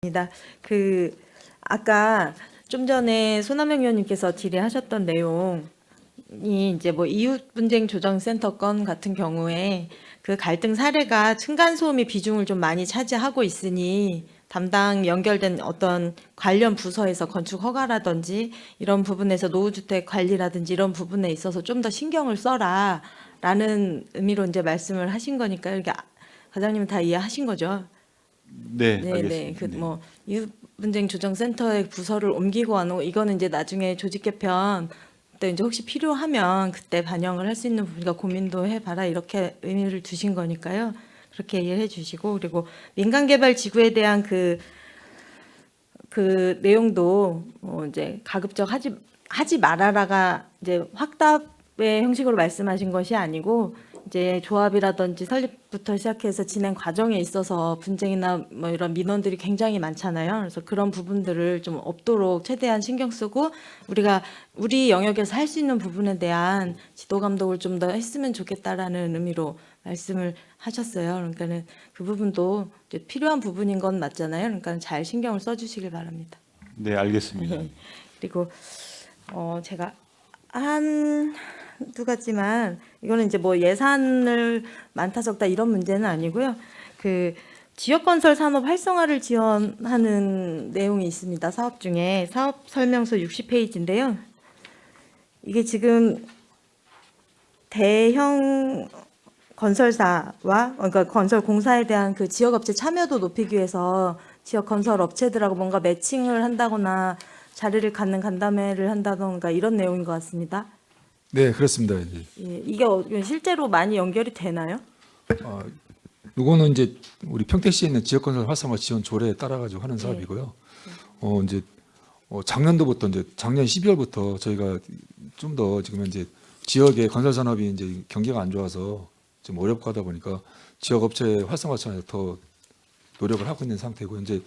입니다. 아까 좀 전에 손남영 의원님께서 질의하셨던 내용이 이제 뭐 이웃 분쟁 조정센터 건 같은 경우에 그 갈등 사례가 층간 소음이 비중을 좀 많이 차지하고 있으니 담당 연결된 어떤 관련 부서에서 건축 허가라든지 이런 부분에서 노후주택 관리라든지 이런 부분에 있어서 좀 더 신경을 써라라는 의미로 이제 말씀을 하신 거니까요. 이게 과장님은 다 이해하신 거죠? 네, 네, 알겠습니다. 네. 뭐 이웃 분쟁 조정센터의 부서를 옮기고 하는 이거는 이제 나중에 조직 개편 때 이제 혹시 필요하면 그때 반영을 할 수 있는 부분이니까 고민도 해봐라 이렇게 의미를 두신 거니까요. 그렇게 이해해 주시고 그리고 민간 개발 지구에 대한 그 내용도 이제 가급적 하지 말아라가 이제 확답의 형식으로 말씀하신 것이 아니고 이제 조합이라든지 설립부터 시작해서 진행 과정에 있어서 분쟁이나 뭐 이런 민원들이 굉장히 많잖아요. 그래서 그런 부분들을 좀 없도록 최대한 신경 쓰고 우리가 우리 영역에서 할 수 있는 부분에 대한 지도 감독을 좀 더 했으면 좋겠다라는 의미로 말씀을 하셨어요. 그러니까는 그 부분도 이제 필요한 부분인 건 맞잖아요. 그러니까 잘 신경을 써주시길 바랍니다. 네, 알겠습니다. 그리고 제가 한두 가지만 이거는 이제 뭐 예산을 많다 적다 이런 문제는 아니고요. 그 지역건설 산업 활성화를 지원하는 내용이 있습니다. 사업 중에 사업 설명서 60페이지인데요. 이게 지금 대형 건설사와 그러니까 건설 공사에 대한 그 지역업체 참여도 높이기 위해서 지역 건설 업체들하고 뭔가 매칭을 한다거나 자리를 갖는 간담회를 한다던가 이런 내용인 것 같습니다. 네, 그렇습니다. 이제. 예, 이게 실제로 많이 연결이 되나요? 이거는 이제 우리 평택시에 있는 지역건설 활성화 지원 조례에 따라 가지고 하는 사업이고요. 이제 작년도부터 이제 작년 12월부터 저희가 좀 더 지금 이제 지역의 건설 산업이 이제 경기가 안 좋아서 좀 어렵고 하다 보니까 지역 업체 활성화 차원에서 더 노력을 하고 있는 상태고 이제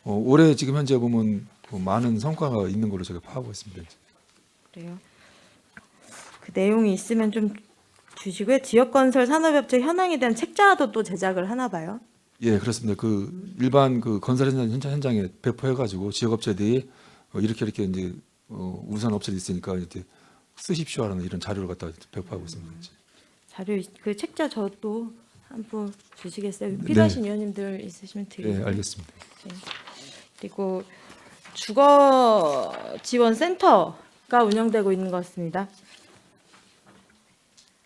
올해 지금 현재 보면 많은 성과가 있는 걸로 제가 파악하고 있습니다. 그래요. 그 내용이 있으면 좀 주시고요. 지역건설 산업업체 현황에 대한 책자도 또 제작을 하나 봐요. 예, 그렇습니다. 그 일반 그 건설 현장에 배포해가지고 지역 업체들이 이렇게 이제 우선 업체들이 있으니까 이제 쓰십시오라는 이런 자료를 갖다 배포하고 있습니다. 자료 그 책자 저도 한번 주시겠어요? 필요하신 위원님들 있으시면 드리고. 네, 알겠습니다. 네. 그리고 주거 지원 센터가 운영되고 있는 것 같습니다.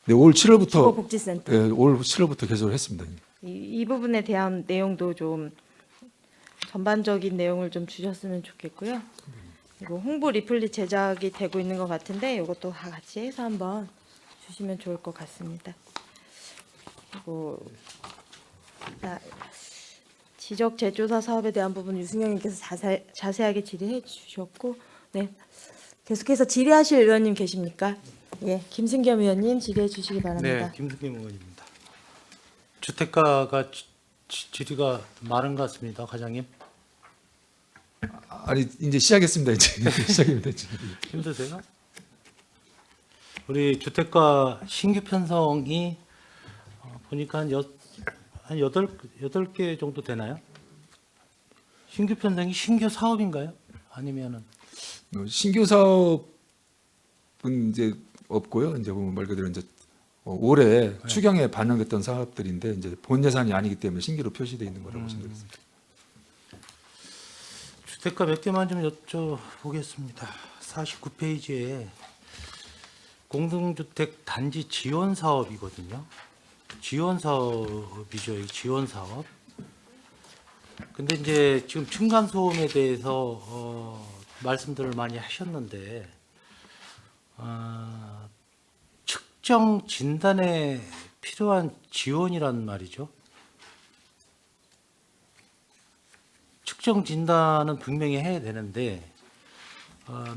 네, 올 7월부터 주거복지센터. 올 7월부터 개설을 했습니다. 이 부분에 대한 내용도 좀 전반적인 내용을 좀 주셨으면 좋겠고요. 그리고 홍보 리플릿 제작이 되고 있는 것 같은데 이것도 다 같이 해서 한번 주시면 좋을 것 같습니다. 그리고 지적 재조사 사업에 대한 부분 유승영님께서 자세하게 질의해 주셨고, 네 계속해서 질의하실 의원님 계십니까? 예, 김승겸 의원님 질의해 주시기 바랍니다. 네, 김승겸 의원입니다. 주택가가 질의가 많은 것 같습니다, 과장님. 아니 이제 시작했습니다. 이제 시작입니다. 지금. 힘드세요? 우리 주택가 신규 편성이 보니까 한 8개 정도 되나요? 신규 편성이 신규 사업인가요? 아니면은 신규 사업은 이제 없고요. 이제 보면 말 그대로 이제 올해 추경에 반영됐던 사업들인데 이제 본 예산이 아니기 때문에 신규로 표시되어 있는 거라고 보시면 되겠습니다. 주택가 몇 개만 좀 여쭤보겠습니다. 49페이지에 공동주택 단지 지원 사업이거든요. 지원 사업이죠. 이 지원 사업. 근데 이제 지금 층간 소음에 대해서 말씀들을 많이 하셨는데 측정 진단에 필요한 지원이란 말이죠. 측정 진단은 분명히 해야 되는데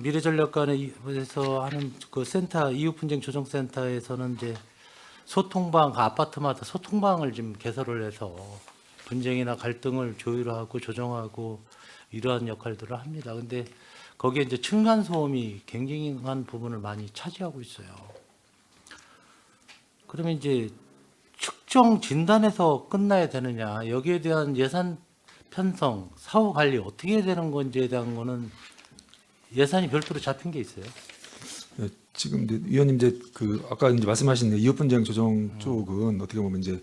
미래전략관에서 하는 그 센터 이웃분쟁 조정센터에서는 이제 소통방 아파트마다 소통방을 지금 개설을 해서 분쟁이나 갈등을 조율하고 조정하고 이러한 역할들을 합니다. 근데 거기에 이제 층간 소음이 굉장한 부분을 많이 차지하고 있어요. 그러면 이제 측정 진단에서 끝나야 되느냐 여기에 대한 예산 편성, 사후 관리 어떻게 해야 되는 건지에 대한 거는 예산이 별도로 잡힌 게 있어요. 네, 지금 이제 위원님 이제 그 아까 이제 말씀하신 이웃 분쟁 조정 쪽은 어떻게 보면 이제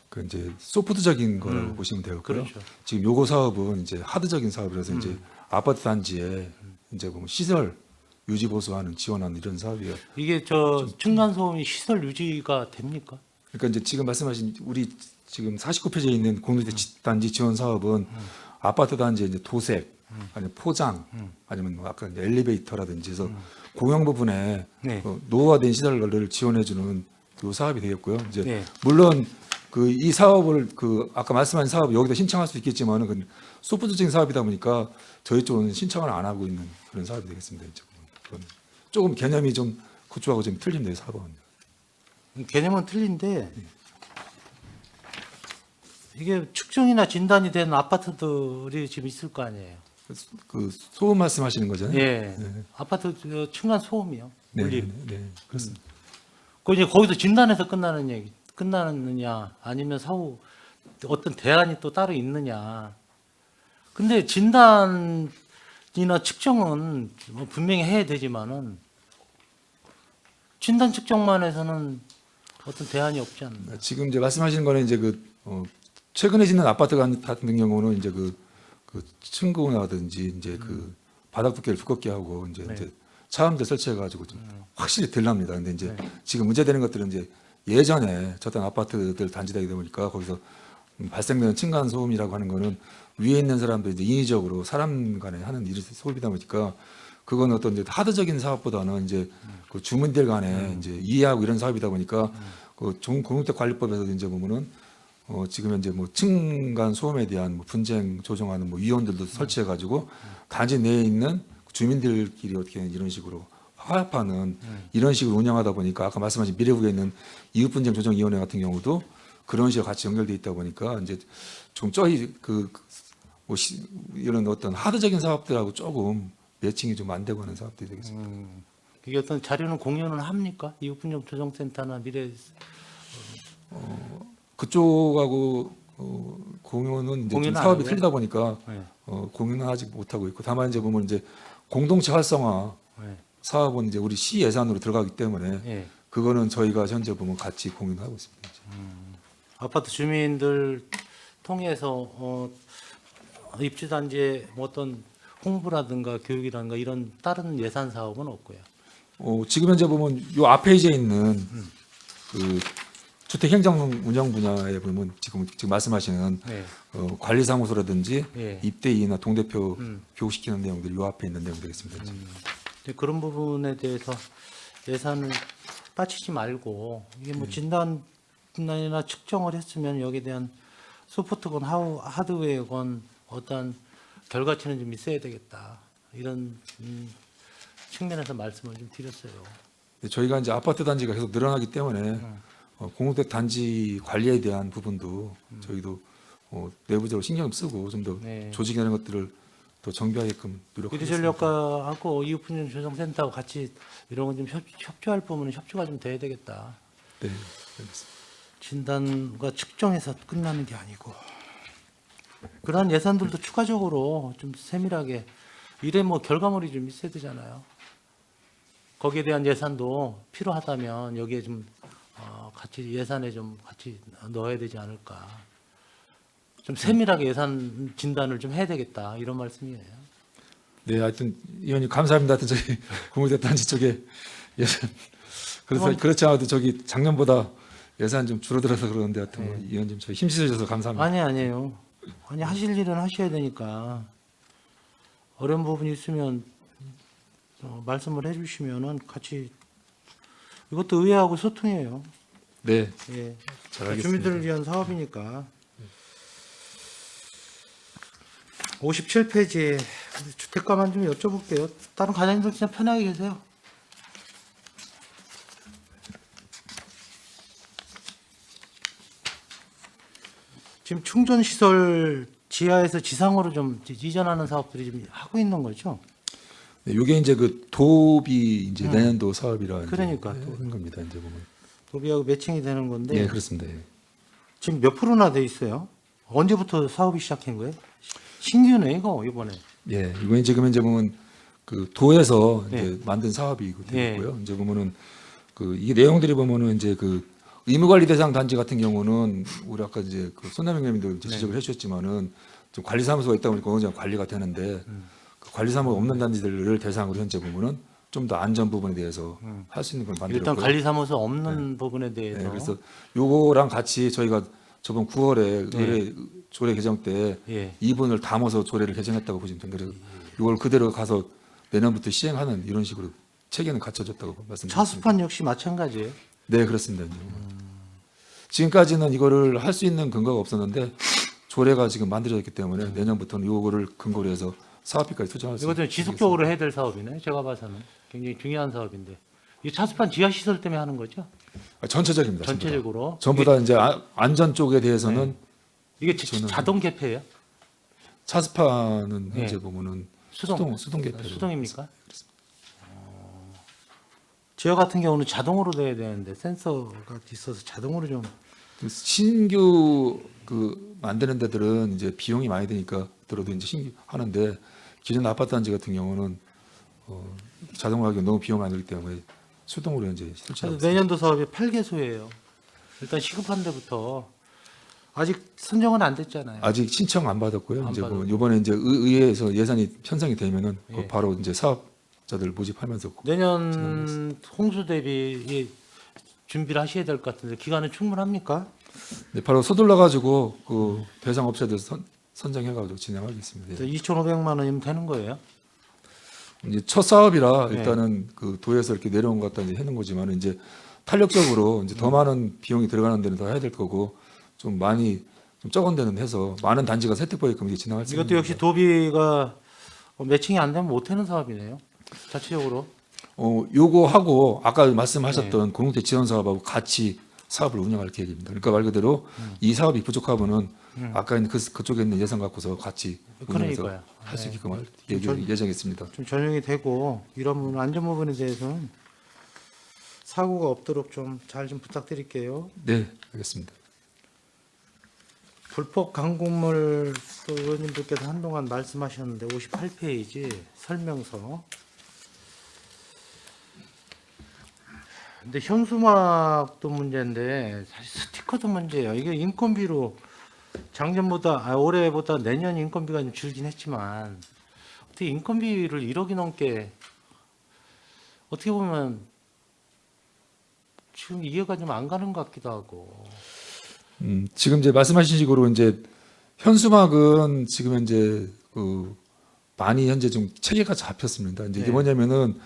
그 이제 소프트적인 거라고 보시면 되고요. 그렇죠. 지금 요거 사업은 이제 하드적인 사업이라서 이제 아파트 단지에 이제 보면 시설 유지 보수하는 지원하는 이런 사업이에요. 이게 저 층간 소음이 시설 유지가 됩니까? 그러니까 이제 지금 말씀하신 우리 지금 49페이지에 있는 공동주택 단지 지원 사업은 아파트 단지에 이제 도색, 아니면 포장, 아니면 뭐 아까 이제 엘리베이터라든지 해서 공용 부분에 네. 노후화된 시설을 지원해주는 그 사업이 되겠고요. 이제 네. 물론 그 이 사업을 그 아까 말씀하신 사업 여기다 신청할 수 있겠지만은 그 소프트적인 사업이다 보니까 저희 쪽은 신청을 안 하고 있는 그런 사업이 되겠습니다. 이제 그건 조금 개념이 좀 그쪽하고 좀 틀립니다. 사업은. 개념은 틀린데 이게 측정이나 진단이 된 아파트들이 지금 있을 거 아니에요. 그 소음 말씀하시는 거잖아요. 예. 아파트 저 층간 소음이요. 네, 물림. 네, 그렇습니다. 그 이제 거기서 진단해서 끝나느냐 아니면 사후 어떤 대안이 또 따로 있느냐. 근데 진단이나 측정은 뭐 분명히 해야 되지만은 진단 측정만 해서는 어떤 대안이 없지 않나. 지금 이제 말씀하시는 거는 이제 최근에 짓는 아파트 같은 경우는 이제 그 층고라든지 이제 그 바닥 두께를 두껍게 하고 이제 차음대 설치해가지고 좀 확실히 덜 납니다. 근데 이제 지금 문제되는 것들은 이제 예전에 졌던 아파트들 단지되다 보니까 거기서 발생되는 층간 소음이라고 하는 거는 위에 있는 사람도 이제 인위적으로 사람 간에 하는 일이 소음이다 보니까 그건 어떤 이제 하드적인 사업보다는 이제 그 주민들 간에 이제 이해하고 이런 사업이다 보니까 그 공동주택관리법에서 이제 보면은 지금 현재 뭐 층간 소음에 대한 뭐 분쟁 조정하는 뭐 위원들도 설치해가지고 단지 내에 있는 주민들끼리 어떻게 이런 식으로 화합하는 이런 식으로 운영하다 보니까 아까 말씀하신 미래국에 있는 이웃분쟁 조정위원회 같은 경우도 그런 식으로 같이 연결돼 있다 보니까 이제 좀 저희 뭐 이런 어떤 하드적인 사업들하고 조금 매칭이 좀 안 되고 하는 사업들이 되겠습니다. 이게 어떤 자료는 공유는 합니까? 이웃분쟁 조정센터나 미래 그쪽하고 공유는 이제 좀 공유는 안 사업이 하고요? 틀리다 보니까 네. 공유는 하지 못하고 있고 다만 이제 보면 이제 공동체 활성화 네. 사업은 이제 우리 시 예산으로 들어가기 때문에 네. 그거는 저희가 현재 보면 같이 공유를 하고 있습니다. 아파트 주민들 통해서 입주단지에 뭐 어떤 홍보라든가 교육이라든가 이런 다른 예산 사업은 없고요. 지금 현재 보면 요 앞에 이제 있는 그 주택 행정 운영 분야에 보면 지금 말씀하시는 네. 관리사무소라든지 예. 입대인이나 동대표 교육시키는 내용들이 요 앞에 있는 내용 되겠습니다. 근데 그런 부분에 대해서 예산을 빠치지 말고 이게 뭐 진단이나 측정을 했으면 여기에 대한 소프트건 하드웨어건 어떤 결과치는 좀 있어야 되겠다 이런 측면에서 말씀을 좀 드렸어요. 저희가 이제 아파트 단지가 계속 늘어나기 때문에 공동주택 단지 관리에 대한 부분도 저희도 내부적으로 신경 쓰고 좀 더 네. 조직이라는 것들을 더 정비하게끔 노력하겠습니다. 유리전력가하고 이웃분쟁 조정센터하고 같이 이런 건 좀 협조할 부분은 협조가 좀 돼야 되겠다. 네, 알겠습니다. 진단과 측정해서 끝나는 게 아니고 그런 예산들도 추가적으로 좀 세밀하게 이래 뭐 결과물이 좀 있어야 되잖아요. 거기에 대한 예산도 필요하다면 여기에 좀 같이 예산에 좀 같이 넣어야 되지 않을까. 좀 세밀하게 예산 진단을 좀 해야 되겠다 이런 말씀이에요. 네, 하여튼 의원님 감사합니다. 하여튼 저희 공동주택 단지 쪽에 예산 그렇지 않아도 저기 작년보다 예산 좀 줄어들어서 그러는데 하여튼 뭐 의원님 저희 힘쓰셔서 감사합니다. 아니에요. 아니 하실 일은 하셔야 되니까 어려운 부분이 있으면 말씀을 해주시면은 같이 이것도 의회하고 소통이에요. 네, 예. 잘 알겠습니다. 주민들을 위한 사업이니까. 57페이지에 주택가만 좀 여쭤볼게요. 다른 과장님들 그냥 편하게 계세요. 지금 충전시설 지하에서 지상으로 좀 이전하는 사업들이 좀 하고 있는 거죠? 네, 이게 이제 그 도비 이제 내년도 사업이라 그러니까 이제 하는 겁니다. 이제 보면. 도비하고 매칭이 되는 건데 네, 그렇습니다. 예. 지금 몇 프로나 돼 있어요? 언제부터 사업이 시작한 거예요? 신규네 이거 이번에. 예, 이건 지금 이제 보면 그 도에서 네. 이제 만든 사업이 네. 되고요. 이제 보면은 그 이 내용들이 보면은 이제 그 의무관리 대상 단지 같은 경우는 우리 아까 이제 그 손남영 의원님도 이제 지적을 해주셨지만은 좀 관리사무소가 있다 보니까 어느 정도 관리가 되는데 그 관리사무소가 없는 단지들을 대상으로 현재 보면은 좀 더 안전 부분에 대해서 할 수 있는 걸 만들었고요. 일단 관리사무소 없는 부분에 대해서. 네, 그래서 요거랑 같이 저희가 저번 9월에 네. 의뢰 조례 개정 때 예. 2분을 담아서 조례를 개정했다고 보시면 됩니다. 그래서 이걸 그대로 가서 내년부터 시행하는 이런 식으로 체계는 갖춰졌다고 말씀드립니다. 차수판 역시 마찬가지예요. 네, 그렇습니다. 지금까지는 이거를 할 수 있는 근거가 없었는데 조례가 지금 만들어졌기 때문에 내년부터는 요거를 근거로 해서 사업비까지 투자할 수 이것도 지속적으로 해야 될 사업이네. 제가 봐서는 굉장히 중요한 사업인데. 이 차수판 지하 시설 때문에 하는 거죠? 전체적입니다. 전체적으로. 전부 다 이제 안전 쪽에 대해서는 이게 저는- 자동 개폐예요? 차스파는 네. 현재 보면은 수동 개폐로 수동입니까? 지하 같은 경우는 자동으로 돼야 되는데 센서가 있어서 자동으로 좀. 그 신규 그 만드는 데들은 이제 비용이 많이 드니까 들어도 이제 신규 하는데 기존 아파트 단지 같은 경우는 자동으로 하기 너무 비용 많이 들기 때문에 수동으로 이제 설치하고 있습니다. 내년도 사업이 8개소예요. 일단 시급한 데부터 아직 선정은 안 됐잖아요. 아직 신청 안 받았고요. 안 이제 받았고. 이번에 이제 의회에서 예산이 편성이 되면은 예. 바로 이제 사업자들 모집하면서 내년 홍수 대비 이 준비를 하셔야 될 것 같은데 기간은 충분합니까? 네, 바로 서둘러 가지고 그 대상 업체들 선정해 가지고 진행하겠습니다. 예. 2,500만 원이면 되는 거예요? 이제 첫 사업이라 네. 일단은 그 도에서 이렇게 내려온 것 같다 이제 해는 거지만 이제 탄력적으로 이제 더 많은 비용이 들어가는 데는 더 해야 될 거고 좀 많이 좀 적은 데는 해서 많은 단지가 혜택보게끔 이제 진행할 수 있는 이것도 역시 도비가 매칭이 안 되면 못 하는 사업이네요. 자체적으로. 요거 하고 아까 말씀하셨던 공동체 지원 사업하고 같이 사업을 운영할 계획입니다. 그러니까 말 그대로 이 사업이 부족하면은 아까 있는 그쪽에 있는 예산 갖고서 같이 운영해서 그러니까요. 할 수 네. 있게끔 할 예정했습니다. 좀 전용이 되고 이런 부분 안전 부분에 대해서는 사고가 없도록 좀 잘 좀 부탁드릴게요. 네, 알겠습니다. 불법 강곡물 또 의원님들께서 한동안 말씀하셨는데 58페이지 설명서. 근데 현수막도 문제인데 사실 스티커도 문제예요. 이게 인건비로 작년보다 올해보다 내년 인건비가 좀 줄긴 했지만 어떻게 인건비를 1억이 넘게 어떻게 보면 지금 이해가 좀 안 가는 것 같기도 하고. 지금 이제 말씀하신 식으로 이제 현수막은 지금 현재 그 많이 현재 좀 체계가 잡혔습니다. 이제 이게 네. 뭐냐면은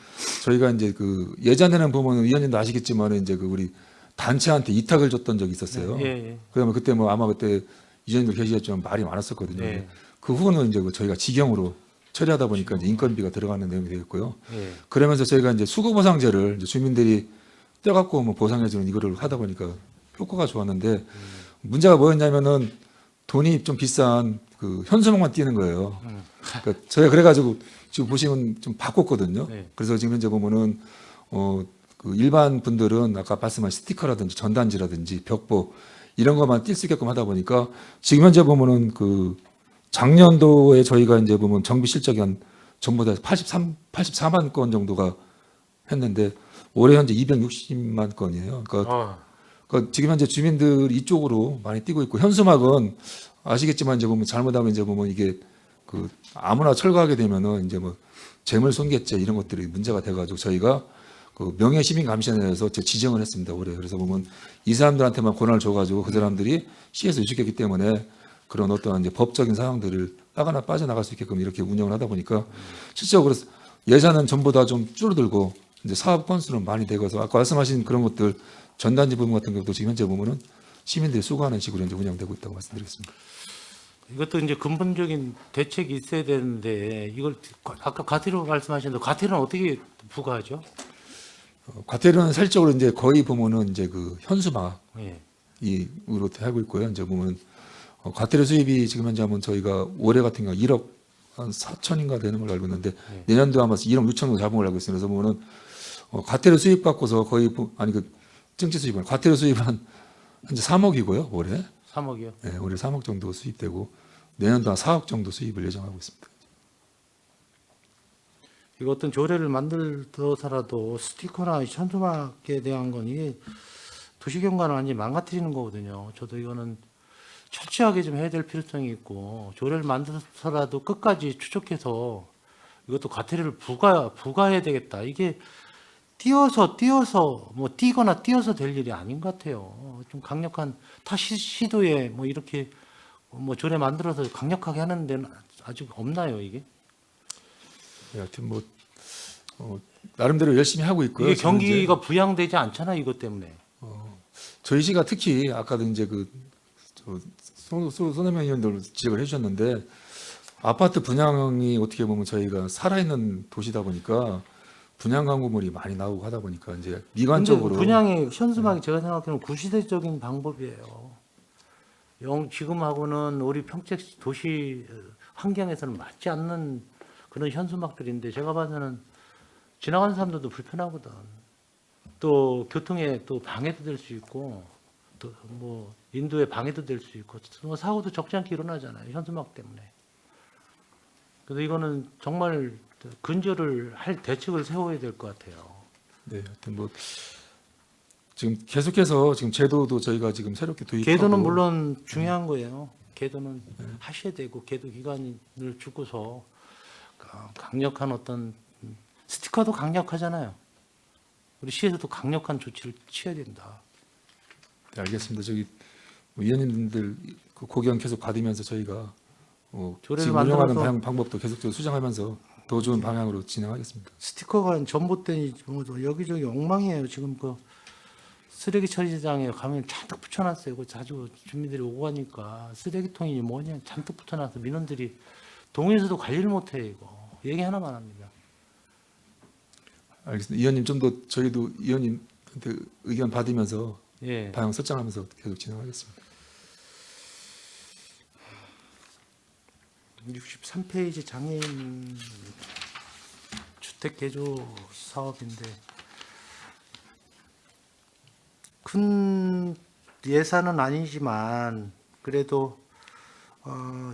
저희가 이제 그 예전에는 보면 위원님도 아시겠지만은 이제 그 우리 단체한테 이탁을 줬던 적이 있었어요. 예, 예. 그러면 그때 뭐 아마 그때 위원님도 계시겠지만 말이 많았었거든요. 네. 그 후는 이제 그 저희가 직영으로 처리하다 보니까 이제 인건비가 들어가는 내용이 되었고요. 예. 그러면서 저희가 이제 수거보상제를 이제 주민들이 떼갖고 뭐 보상해주는 이거를 하다 보니까 효과가 좋았는데 문제가 뭐였냐면은 돈이 좀 비싼 그 현수막만 띄는 거예요. 그러니까 저희가 그래가지고 지금 보시면 좀 바꿨거든요. 네. 그래서 지금 현재 보면은 그 일반 분들은 아까 말씀하신 스티커라든지 전단지라든지 벽보 이런 것만 띌 수 있게끔 하다 보니까 지금 현재 보면은 그 작년도에 저희가 이제 보면 정비 실적이 한 전부 다 84만 건 정도가 했는데 올해 현재 260만 건이에요. 그러니까 지금 현재 주민들 이쪽으로 많이 뛰고 있고 현수막은 아시겠지만 이제 보면 잘못하면 이제 보면 이게 그 아무나 철거하게 되면은 이제 뭐 재물 손괴죄 이런 것들이 문제가 돼가지고 저희가 그 명예시민감시원에서 지정을 했습니다 올해. 그래서 보면 이 사람들한테만 권한을 줘가지고 그 사람들이 시에서 유축했기 때문에 그런 어떤 이제 법적인 사항들을 빠가나 빠져나갈 수 있게끔 이렇게 운영을 하다 보니까 실제로 예산은 전부 다 좀 줄어들고 이제 사업 건수는 많이 되고서 아까 말씀하신 그런 것들 전단지 부분 같은 것도 지금 현재 보면은 시민들이 수고하는 식으로 이제 운영되고 있다고 말씀드리겠습니다. 이것도 이제 근본적인 대책이 있어야 되는데 이걸 아까 과태료 말씀하셨는데 과태료는 어떻게 부과하죠? 과태료는 실적으로 이제 거의 보면은 이제 그 현수막으로 예. 하고 있고요. 이제 보면 과태료 수입이 지금 현재 하면 저희가 올해 같은 경우 1억 한 4천인가 되는 걸로 알고 있는데 내년도에 아마 1억 6천 정도 잡은 걸로 알고 있어요. 그래서 보면은 과태료 수입 갖고서 거의 그 증치 수입은 과태료 수입은 한 현재 3억이고요 올해. 3억이요. 네, 올해 3억 정도 수입되고 내년도 한 4억 정도 수입을 예정하고 있습니다. 이거 어떤 조례를 만들더라도 스티커나 현수막에 대한 건 이게 도시경관을 완전히 망가뜨리는 거거든요. 저도 이거는 철저하게 좀 해야 될 필요성이 있고 조례를 만들어서라도 끝까지 추적해서 이것도 과태료를 부과해야 되겠다. 이게 띄어서 뭐 띄거나 띄어서 될 일이 아닌 것 같아요. 좀 강력한 타 시도에 뭐 이렇게 뭐 조례 만들어서 강력하게 하는 데는 아직 없나요, 이게? 네, 하여튼 뭐 나름대로 열심히 하고 있고요. 이게 저는 이제 경기가 부양되지 않잖아요, 이것 때문에. 저희 시가 특히 아까도 이제 손혜명 의원도 지적을 해주셨는데 아파트 분양이 어떻게 보면 저희가 살아있는 도시다 보니까 분양 광고물이 많이 나오고 하다 보니까 이제 미관적으로 분양의 현수막이 제가 생각하기에는 구시대적인 방법이에요. 지금하고는 우리 평택 도시 환경에서는 맞지 않는 그런 현수막들인데 제가 봐서는 지나가는 사람들도 불편하거든. 또 교통에 또 방해도 될 수 있고 또 뭐 인도에 방해도 될 수 있고 뭐 사고도 적지 않게 일어나잖아요. 현수막 때문에. 그래서 이거는 정말 근절을 할 대책을 세워야 될 것 같아요. 네, 하여튼 뭐 지금 계속해서 지금 제도도 저희가 지금 새롭게 도입하고 계도는 물론 중요한 거예요. 계도는 하셔야 되고 계도 기간을 주고서 강력한 어떤 스티커도 강력하잖아요. 우리 시에서도 강력한 조치를 취해야 된다. 네, 알겠습니다. 저기 위원님들 그 고견 계속 받으면서 저희가 조례를 지금 운영하는 만들어서 방법도 계속적으로 수정하면서 더 좋은 방향으로 진행하겠습니다. 스티커가 전봇대니 뭐 여기저기 엉망이에요. 지금 그 쓰레기 처리장에 가면 잔뜩 붙여놨어요. 그 자주 주민들이 오고 가니까 쓰레기통이 뭐냐 잔뜩 붙여놔서 민원들이 동에서도 관리를 못해요. 이거 얘기 하나만 합니다. 알겠습니다. 의원님 좀 더 저희도 의원님한테 의견 받으면서 예. 방향 설정하면서 계속 진행하겠습니다. 63페이지 장애인 주택 개조 사업인데 큰 예산은 아니지만 그래도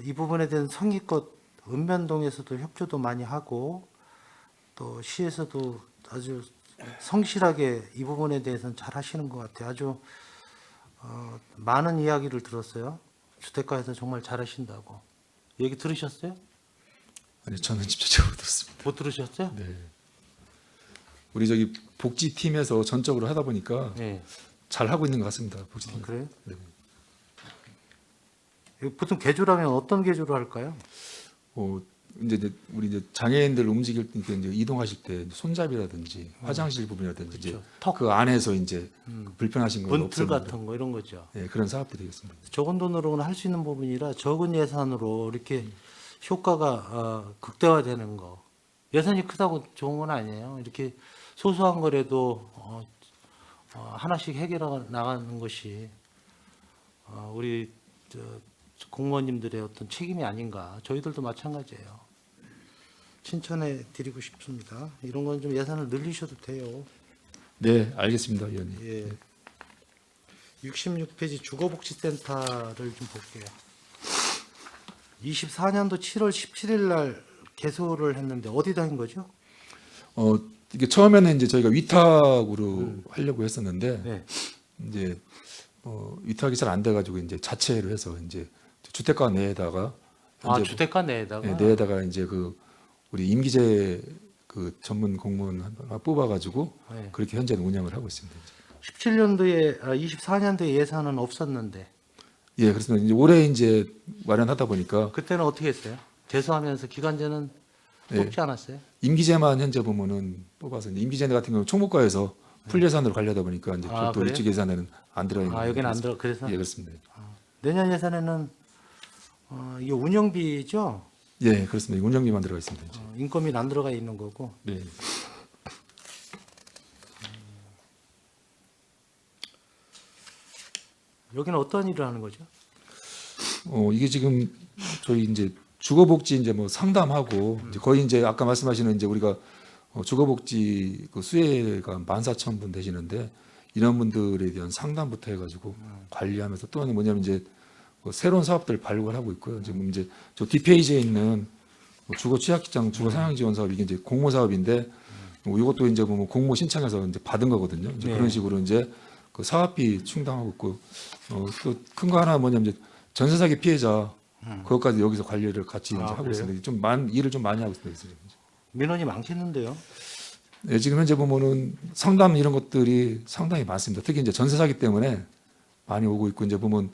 이 부분에 대한 성의껏 읍면동에서도 협조도 많이 하고 또 시에서도 아주 성실하게 이 부분에 대해서는 잘 하시는 것 같아요. 아주 많은 이야기를 들었어요. 주택가에서 정말 잘 하신다고. 얘기 들으셨어요? 아니 저는 직접적으로 들었습니다. 못 들으셨어요? 네. 우리 저기 복지팀에서 전적으로 하다 보니까 네. 잘 하고 있는 것 같습니다. 복지팀. 그래요? 네. 이거 보통 개조라면 어떤 개조를 할까요? 이제 우리 이제 장애인들 움직일 때 이제 이동하실 때 손잡이라든지 화장실 부분이라든지 이제 그렇죠. 턱. 그 안에서 이제 불편하신 거 문틀 없었는데 같은 거 이런 거죠. 네, 그런 사업들이겠습니다. 적은 돈으로는 할 수 있는 부분이라 적은 예산으로 이렇게 효과가 극대화되는 거. 예산이 크다고 좋은 건 아니에요. 이렇게 소소한 거라도 하나씩 해결해 나가는 것이 우리 공무원님들의 어떤 책임이 아닌가. 저희들도 마찬가지예요. 칭찬해 드리고 싶습니다. 이런 건 좀 예산을 늘리셔도 돼요. 네, 알겠습니다, 의원님. 예. 66페이지 주거복지센터를 좀 볼게요. 24년도 7월 17일 날 개소를 했는데 어디다 한 거죠? 이게 처음에는 이제 저희가 위탁으로 하려고 했었는데 네. 이제 위탁이 잘 안 돼가지고 이제 자체로 해서 이제 주택가 내에다가 현재 주택가 내에다가 네, 내에다가 이제 그 우리 임기제 그 전문 공무원 하나 뽑아가지고 네. 그렇게 현재는 운영을 하고 있습니다. 17년도에 24년도에 예산은 없었는데 예, 그렇습니다. 이제 올해 이제 마련하다 보니까 그때는 어떻게 했어요? 개소하면서 기간제는 네. 뽑지 않았어요? 임기제만 현재 보면은 뽑아서 이제 임기제 같은 경우 총무과에서 풀 예산으로 가려다 보니까 이제 아, 또 그래요? 이쪽 예산에는 안 들어 있는. 여기는 안 들어. 그래서 예, 그렇습니다. 내년 예산에는 이게 운영비죠? 예, 그렇습니다. 운영비만 들어가 있습니다. 이제. 인건비는 안 들어가 있는 거고. 네. 여기는 어떤 일을 하는 거죠? 이게 지금 저희 이제 주거복지 이제 뭐 상담하고 이제 거의 이제 아까 말씀하시는 이제 우리가 주거복지 그 수혜가 14,000분 되시는데 이런 분들에 대한 상담부터 해가지고 관리하면서 또 하나 뭐냐면 이제 새로운 사업들 발굴하고 있고요. 지금 이제 저 뒷페이지에 있는 주거 취약시장 주거 상향 지원 사업 이게 이제 공모 사업인데 이것도 이제 보면 공모 신청해서 이제 받은 거거든요. 이제 네. 그런 식으로 이제 그 사업비 충당하고 있고 또 큰 거 하나 뭐냐면 이제 전세 사기 피해자 그것까지 여기서 관리를 같이 이제 하고 그래요? 있습니다. 일을 좀 많이 하고 있습니다. 민원이 많겠는데요. 네, 지금 현재 보면은 상담 이런 것들이 상당히 많습니다. 특히 이제 전세 사기 때문에 많이 오고 있고 이제 보면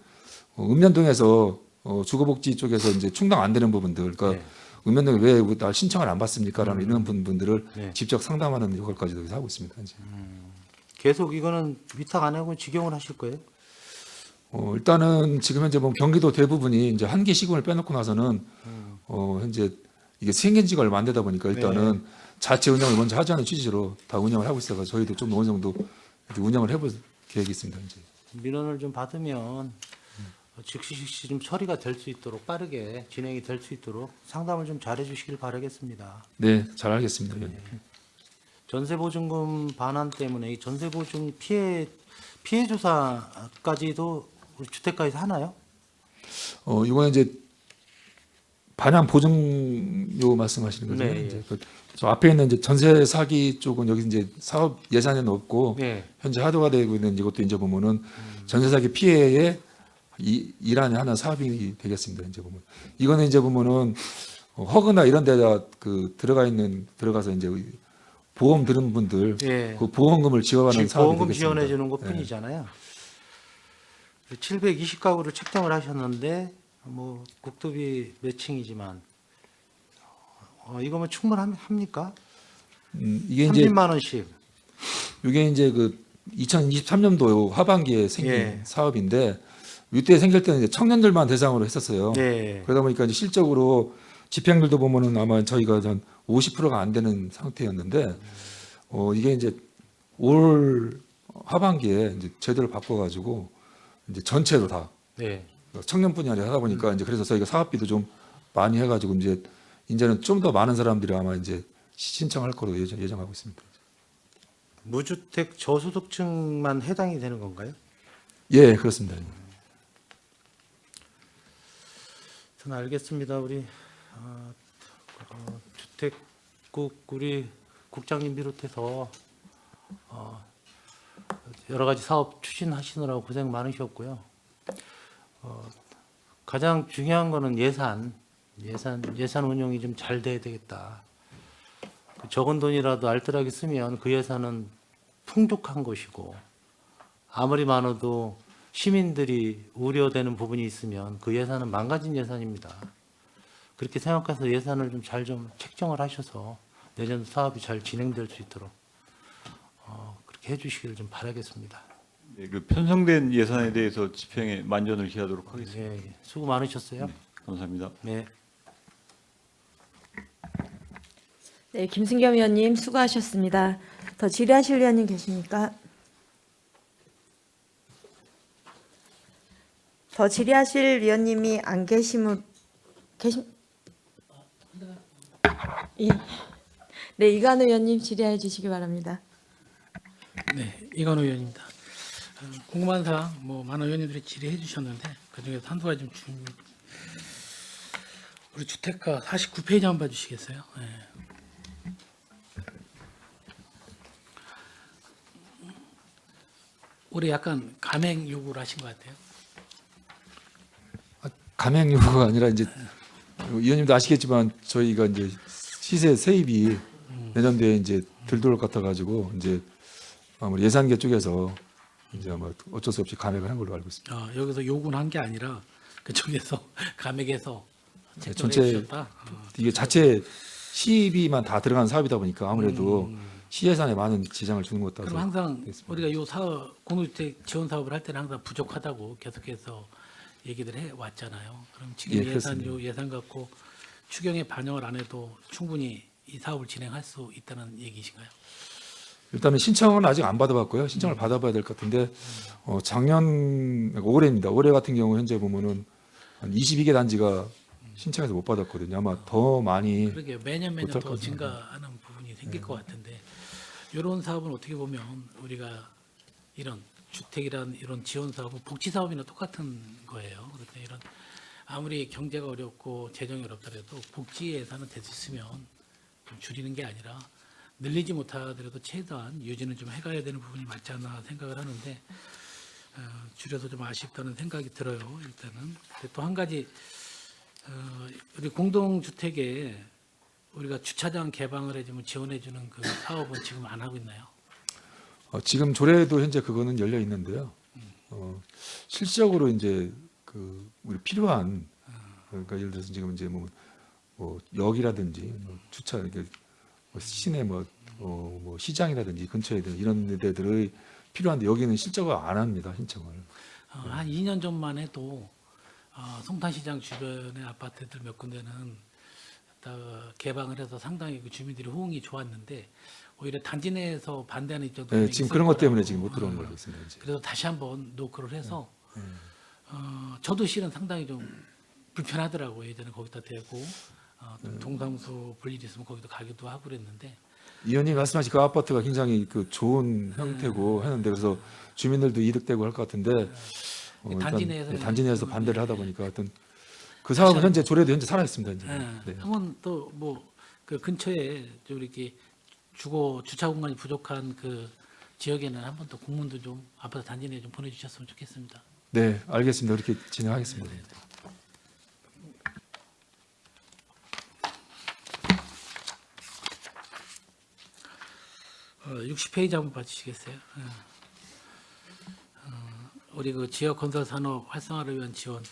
읍면동에서 주거복지 쪽에서 이제 충당 안 되는 부분들, 그러니까 네. 읍면동에 왜 나 신청을 안 받습니까라는 이런 분들을 네. 직접 상담하는 역할까지도 여기서 하고 있습니다. 이제. 계속 이거는 위탁 안 하고 직용을 하실 거예요? 일단은 지금 현재 보면 경기도 대부분이 이제 한기 시군을 빼놓고 나서는 현재 이게 생긴 지가 얼마 안 되다 보니까 일단은 자체 운영을 먼저 하자는 취지로 다 운영을 하고 있어서 저희도 좀 어느 정도 이렇게 운영을 해볼 계획이 있습니다. 이제. 민원을 좀 받으면 즉시 좀 처리가 될 수 있도록 빠르게 진행이 될 수 있도록 상담을 좀 잘해 주시길 바라겠습니다. 네, 잘 알겠습니다. 위원님. 전세보증금 반환 때문에 이 전세보증 피해 조사까지도 우리 주택가에서 하나요? 이거는 이제 반환 보증료 말씀하시는 거죠. 네, 이제 저 앞에 있는 이제 전세 사기 쪽은 여기 이제 사업 예산에는 없고 네. 현재 하도가 되고 있는 이것도 이제 보면은 전세 사기 피해의 일환의 하나 사업이 되겠습니다. 이제 보면 이거는 이제 보면은 허그나 이런 데다 그 들어가서 이제 보험 들은 분들 예. 그 보험금을 지원하는 지금 사업이 보험금 되겠습니다. 지원해 주는 것 뿐이잖아요. 720가구를 책정을 하셨는데 뭐 국토비 매칭이지만 이거면 충분합니까? 이게 이제 30만 원씩. 이게 이제 그 2023년도 하반기에 생긴 예. 사업인데 이때 생길 때는 이제 청년들만 대상으로 했었어요. 네. 그러다 보니까 이제 실적으로 집행률도 보면은 아마 저희가 한 50%가 안 되는 상태였는데 이게 이제 올 하반기에 이제 제도를 바꿔가지고 이제 전체로 다 네. 청년뿐이 아니라 하다 보니까 이제 그래서 저희가 사업비도 좀 많이 해가지고 이제는 좀 더 많은 사람들이 아마 이제 신청할 거로 예정하고 있습니다. 무주택 저소득층만 해당이 되는 건가요? 예, 그렇습니다. 저는 알겠습니다. 우리 주택국 우리 국장님 비롯해서 여러 가지 사업 추진하시느라고 고생 많으셨고요. 가장 중요한 거는 예산 운용이 좀 잘 돼야 되겠다. 그 적은 돈이라도 알뜰하게 쓰면 그 예산은 풍족한 것이고 아무리 많아도 시민들이 우려되는 부분이 있으면 그 예산은 망가진 예산입니다. 그렇게 생각해서 예산을 좀 잘 좀 책정을 하셔서 내년 사업이 잘 진행될 수 있도록 그렇게 해주시기를 좀 바라겠습니다. 네, 그 편성된 예산에 대해서 집행에 만전을 기하도록 하겠습니다. 네, 수고 많으셨어요. 감사합니다. 네. 네, 김승겸 위원님 수고하셨습니다. 더 질의하실 위원님 계십니까? 더 질의하실 위원님이 안 계시면 예. 네, 이관우 위원님 질의해 주시기 바랍니다. 네, 이관우 의원입니다. 궁금한 사항 많은 의원님들이 질의해 주셨는데 그중에서 한두 가지 좀 우리 주택가 49페이지 한번 봐주시겠어요? 네. 올해 약간 감행 요구를 하신 것 같아요. 감행 요구가 아니라 이제 위원님도 아시겠지만 저희가 이제 시세 세입이 내년도에 이제 들어올 것 같아가지고 이제 아무리 예산계 쪽에서 이제 아마 어쩔 수 없이 감액을 한 걸로 알고 있습니다. 여기서 요구는 한 게 아니라 그쪽에서 감액해서 네, 책정해 전체 주셨다. 이게 자체 시비만 다 들어간 사업이다 보니까 아무래도 시예산에 많은 지장을 주는 것 같아서 그럼 항상 그렇습니다. 우리가 요 사업 공유주택 지원 사업을 할 때는 항상 부족하다고 계속해서 얘기를 해 왔잖아요. 그럼 지금 예, 예산 그렇습니다. 예산 갖고 추경에 반영을 안 해도 충분히 이 사업을 진행할 수 있다는 얘기신가요? 일단은 신청은 아직 안 받아봤고요. 신청을 받아봐야 될 것 같은데 작년 올해입니다. 올해 같은 경우 현재 보면은 한 22개 단지가 신청해서 못 받았거든요. 아마 더 많이 그러게 매년 못할 더 것 같습니다. 증가하는 부분이 생길 것 같은데 이런 사업은 어떻게 보면 우리가 이런 주택이란 이런 지원 사업은 복지 사업이나 똑같은 거예요. 그런데 이런 아무리 경제가 어렵고 재정이 어렵더라도 복지 예산은 될 수 있으면 좀 줄이는 게 아니라 늘리지 못하더라도 최대한 유지는 좀 해가야 되는 부분이 맞지 않나 생각을 하는데 줄여서 좀 아쉽다는 생각이 들어요. 일단은 또 한 가지 우리 공동주택에 우리가 주차장 개방을 해주면 지원해주는 그 사업은 지금 안 하고 있나요? 지금 조례도 현재 그거는 열려 있는데요. 실질적으로 이제 그 우리 필요한 그러니까 예를 들어서 지금 이제 뭐 역이라든지 뭐 주차 이렇게 뭐 시내 뭐 시장이라든지 근처에 이런 데들의 필요한데 여기는 실적으로 안 합니다 신청을. 한 2년 전만 해도 송탄시장 주변의 아파트들 몇 군데는 다 개방을 해서 상당히 그 주민들이 호응이 좋았는데 오히려 단지 내에서 반대하는 입장도 네, 지금 있을 그런 것 거라고. 때문에 지금 못 들어온 걸로 있습니다. 이제. 그래서 다시 한번 노크를 해서 저도 실은 상당히 좀 불편하더라고요. 예전에 거기다 대고 좀 동사무소 볼 일이 있으면 거기도 가기도 하고 그랬는데 이 의원님 말씀하신 그 아파트가 굉장히 그 좋은 형태고 했는데 그래서 주민들도 이득되고 할 것 같은데 단지 일단 내에서는 단지 내에서 좀, 반대를 예, 하다 보니까 하여튼 그 사업은 현재 조례도 현재 살아 있습니다. 현재. 네. 한번 또 뭐 그 근처에 좀 이렇게 주차 공간이 부족한 그 지역에는 한번 또 공문도 좀 아파트 단지 내에 좀 보내주셨으면 좋겠습니다. 네, 알겠습니다. 그렇게 진행하겠습니다. 60페이지 한번 봐주시겠어요? 우리 그 지역 건설 산업 활성화를 위한 지원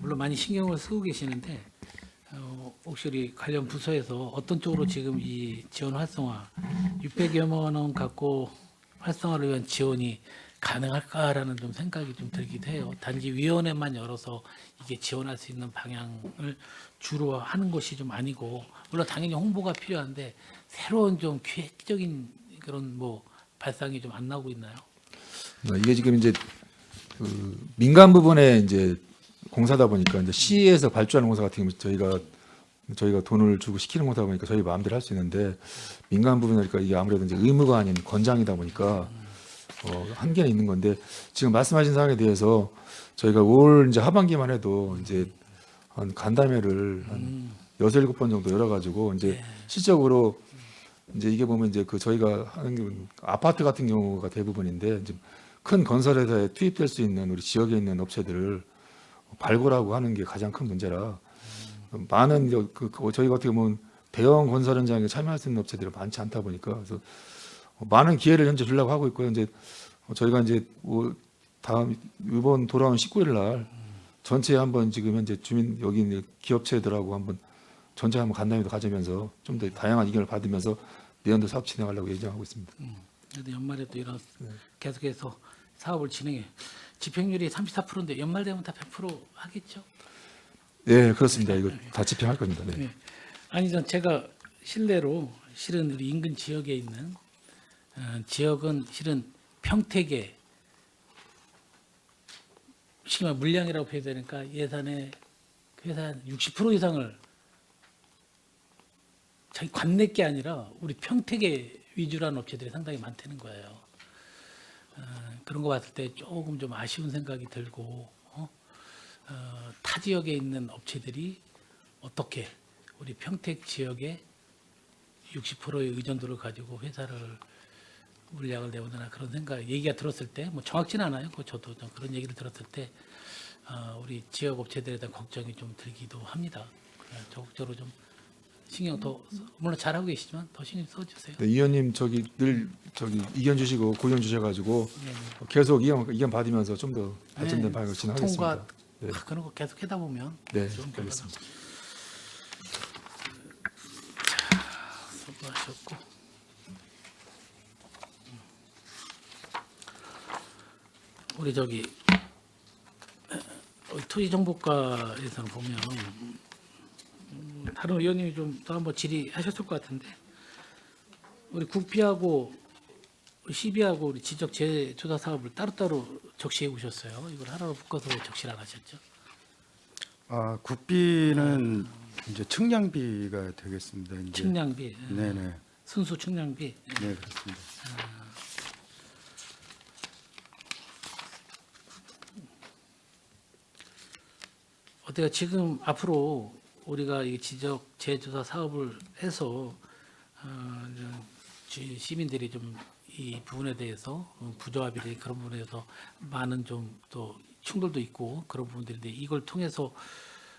물론 많이 신경을 쓰고 계시는데 혹시 우리 관련 부서에서 어떤 쪽으로 지금 이 지원 활성화 600여만 원 갖고 활성화를 위한 지원이 가능할까라는 좀 생각이 좀 들기도 해요. 단지 위원회만 열어서 이게 지원할 수 있는 방향을 주로 하는 것이 좀 아니고 물론 당연히 홍보가 필요한데 새로운 좀 기획적인 그런 뭐 발상이 좀 안 나오고 있나요? 이게 지금 이제 그 민간 부분에 이제 공사다 보니까 이제 시에서 발주하는 공사 같은 경우 저희가 돈을 주고 시키는 공사다 보니까 저희 마음대로 할 수 있는데 민간 부분이니까 이게 아무래도 이제 의무가 아닌 권장이다 보니까 한계는 있는 건데 지금 말씀하신 사항에 대해서 저희가 올 이제 하반기만 해도 이제 한 간담회를 한 6-7번 정도 열어가지고 이제 실적으로 이제 이게 보면 이제 그 저희가 하는 게 아파트 같은 경우가 대부분인데 이제 큰 건설회사에 투입될 수 있는 우리 지역에 있는 업체들을 발굴하고 하는 게 가장 큰 문제라 많은 저희가 어떻게 보면 대형 건설 현장에 참여할 수 있는 업체들이 많지 않다 보니까 그래서 많은 기회를 현재 주려고 하고 있고요. 이제 저희가 이제 다음 이번 돌아온 19일 날 전체 한번 지금 현재 주민 여기 있는 기업체들하고 한번 전체 한번 간담회도 가지면서 좀 더 다양한 의견을 받으면서 내년도 사업 진행하려고 예정하고 있습니다. 그래도 연말에 또 이런 계속해서 사업을 진행해 집행률이 34%인데 연말 되면 다 100% 하겠죠? 네, 그렇습니다. 이거 다 집행할 겁니다. 네. 네. 아니 제가 실례로 실은 우리 인근 지역에 있는 지역은 실은 평택에 쉽게 말해 물량이라고 표해야 되니까 예산의 회사 60% 이상을 자기 관내 게 아니라 우리 평택에 위주로 하는 업체들이 상당히 많다는 거예요. 그런 거 봤을 때 조금 좀 아쉬운 생각이 들고 타 지역에 있는 업체들이 어떻게 우리 평택 지역에 60%의 의존도를 가지고 회사를 물량을 내보내나 그런 생각 얘기가 들었을 때 뭐 정확치는 않아요. 저도 좀 그런 얘기를 들었을 때 우리 지역 업체들에 대한 걱정이 좀 들기도 합니다. 적극적으로 좀 신경 더 물론 잘하고 계시지만 더 신경 써주세요. 네, 이 의원님 늘 의견 주시고 고견 주셔가지고 계속 의견 받으면서 좀 더 발전된 방향으로 진행하겠습니다. 통과 네. 그런 거 계속 하다 보면 네, 좋은 결과가 알겠습니다. 수고하셨고 우리 토지정보과에서는 보면 다른 의원님이 좀 더 한번 질의하셨을 것 같은데 우리 국비하고 시비하고 우리 지적 재조사 사업을 따로따로 적시해 오셨어요. 이걸 하나로 묶어서 왜 적시를 안 하셨죠? 국비는 이제 측량비가 되겠습니다. 이제. 측량비, 네네. 순수 측량비. 네, 그렇습니다. 어때요? 지금 앞으로 우리가 이 지적 재조사 사업을 해서 시민들이 좀 이 부분에 대해서 부조합이나 그런 부분에서 많은 좀 또 충돌도 있고 그런 부분들인데 이걸 통해서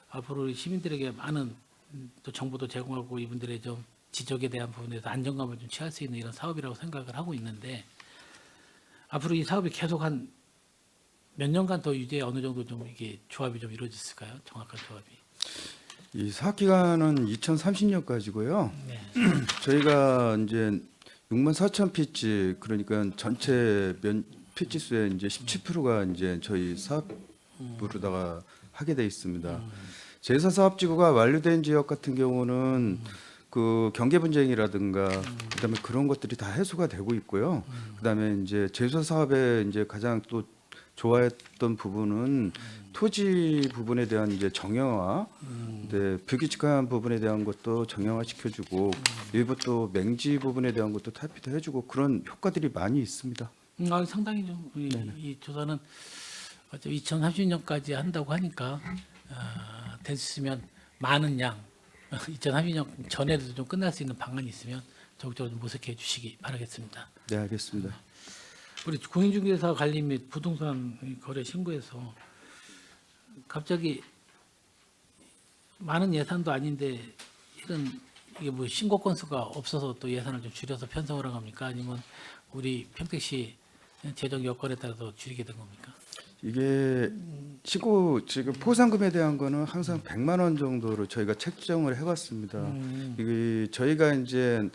앞으로 시민들에게 많은 또 정보도 제공하고 이분들의 좀 지적에 대한 부분에서 안정감을 좀 취할 수 있는 이런 사업이라고 생각을 하고 있는데 앞으로 이 사업이 계속 한 몇 년간 더 유지해 어느 정도 좀 이게 조합이 좀 이루어졌을까요? 정확한 조합이. 이 사업 기간은 2030년까지고요. 네. 저희가 이제 64,000피치 그러니까 전체 피치 수의 이제 17%가 이제 저희 사업부로다가 하게 돼 있습니다. 제사 사업지구가 완료된 지역 같은 경우는 그 경계 분쟁이라든가 그다음에 그런 것들이 다 해소가 되고 있고요. 그다음에 이제 제사 사업에 이제 가장 또 좋아했던 부분은 토지 부분에 대한 이제 정형화, 네, 불규칙한 부분에 대한 것도 정형화 시켜주고 일부 또 맹지 부분에 대한 것도 탈피도 해주고 그런 효과들이 많이 있습니다. 상당히 좀 이 조사는 2030년까지 한다고 하니까 됐으면 많은 양 2030년 전에도 좀 끝날 수 있는 방안이 있으면 적극적으로 좀 모색해 주시기 바라겠습니다. 네, 알겠습니다. 우리 공인중개사 관리 및 부동산 거래 신고에서 갑자기 많은 예산도 아닌데 이게 뭐 신고 건수가 없어서 또 예산을 좀 줄여서 편성을 한 겁니까? 아니면 우리 평택시 재정 여건에 따라서 줄이게 된 겁니까? 이게 신고 지금 포상금에 대한 거는 항상 100만 원 정도로 저희가 책정을 해왔습니다. 이게 저희가 이제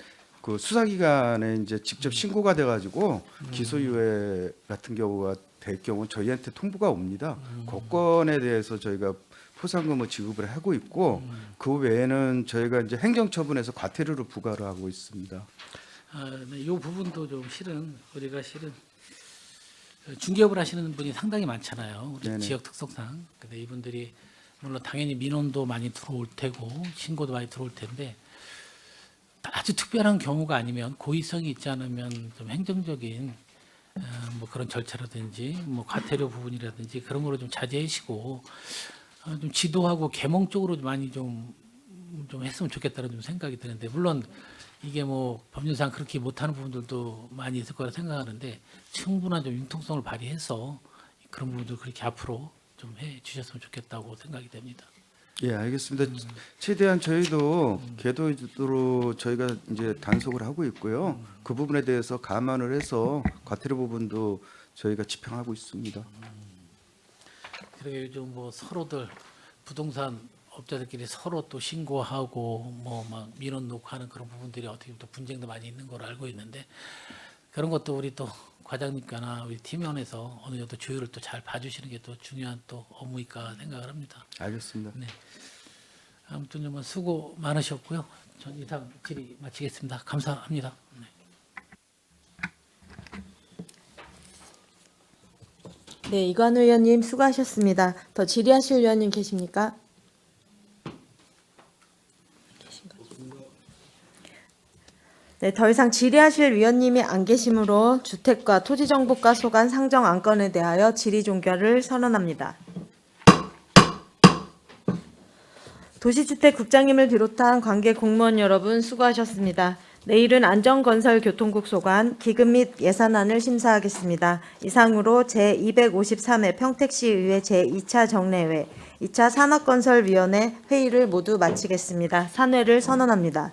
그 수사기관에 이제 직접 신고가 돼가지고 기소유예 같은 경우가 될 경우 저희한테 통보가 옵니다. 그 건에 대해서 저희가 포상금을 지급을 하고 있고 그 외에는 저희가 이제 행정처분에서 과태료를 부과를 하고 있습니다. 네, 이 부분도 좀 우리가 중개업을 하시는 분이 상당히 많잖아요. 우리 네네. 지역 특성상. 근데 이분들이 물론 당연히 민원도 많이 들어올 테고 신고도 많이 들어올 텐데 아주 특별한 경우가 아니면 고의성이 있지 않으면 좀 행정적인 뭐 그런 절차라든지 뭐 과태료 부분이라든지 그런 거로 좀 자제하시고 좀 지도하고 계몽 쪽으로 많이 좀 했으면 좋겠다는 좀 생각이 드는데 물론 이게 뭐 법률상 그렇게 못하는 부분들도 많이 있을 거라 생각하는데 충분한 좀 융통성을 발휘해서 그런 부분들 그렇게 앞으로 좀 해 주셨으면 좋겠다고 생각이 됩니다. 예, 알겠습니다. 최대한 저희도 궤도로 저희가 이제 단속을 하고 있고요. 그 부분에 대해서 감안을 해서 과태료 부분도 저희가 집행하고 있습니다. 그리고 요즘 뭐 서로들 부동산 업자들끼리 서로 또 신고하고 뭐 막 민원 놓고 하는 그런 부분들이 어떻게 보면 또 분쟁도 많이 있는 걸로 알고 있는데 그런 것도 우리 또 과장님과나 우리 팀원에서 어느 정도 조율을 또 잘 봐주시는 게 또 중요한 또 업무일까 생각을 합니다. 알겠습니다. 네. 아무튼 좀 수고 많으셨고요. 전 이상 질의 마치겠습니다. 감사합니다. 네. 네, 이관우 의원님 수고하셨습니다. 더 질의하실 의원님 계십니까? 네, 더 이상 질의하실 위원님이 안 계시므로 주택과 토지정보과 소관 상정 안건에 대하여 질의 종결을 선언합니다. 도시주택국장님을 비롯한 관계 공무원 여러분 수고하셨습니다. 내일은 안전건설교통국 소관 기금 및 예산안을 심사하겠습니다. 이상으로 제253회 평택시의회 제2차 정례회, 2차 산업건설위원회 회의를 모두 마치겠습니다. 산회를 선언합니다.